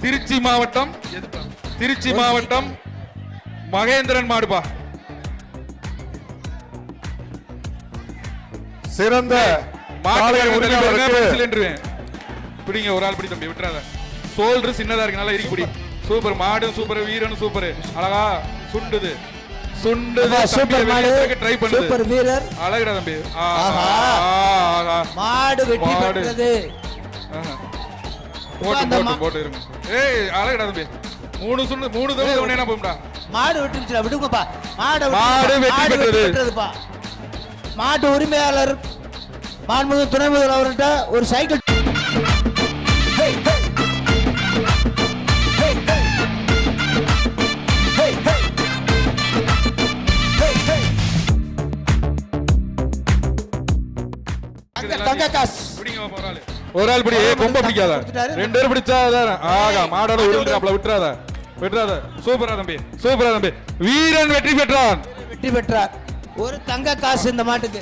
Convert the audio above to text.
திருச்சி மாவட்டம் திருச்சி மாவட்டம் மகேந்திரன் மாடுபா. சிறந்த பிடிங்க ஒரு ஆள் பிடி தம்பி விட்டுறாத. சோல்டர் சின்னதா இருக்கு நல்லா இருக்கு பிடி. சூப்பர் மாடு சூப்பர் வீரன் சூப்பர் அழகா சுண்டுது சுண்டுது சூப்பர் மாடு ட்ரை பண்ணுது சூப்பர் வீரர் அழகுடா தம்பி. மாடு வெற்றி பெற்றது. போட்டு போட்டு இருங்க. ஏய் அழகுடா தம்பி. மூணு தடவை ஒண்ணேனா போம்டா. மாடு வெட்டிச்சுடா விடுங்கப்பா. மாடு வெற்றி பெற்றதுப்பா. மாட்டு உரிமையாளர் மாண்புமிகு துணை முதல்வர் அவர்கிட்ட ஒரு சைக்கிள் தங்க காசு ஒரு ஆள் பிடி. கொம்ப பிடிக்காத ரெண்டு பேரும் பிடிச்சா ஆகா மாடோட உருண்டுறாப்ல விட்டுறாத விட்டுறாத. சூப்பரா தம்பி சூப்பரா தம்பி. வீரன் வெற்றி பெற்றான் வெற்றி பெற்றார். ஒரு தங்க காசு இந்த மாட்டுக்கு.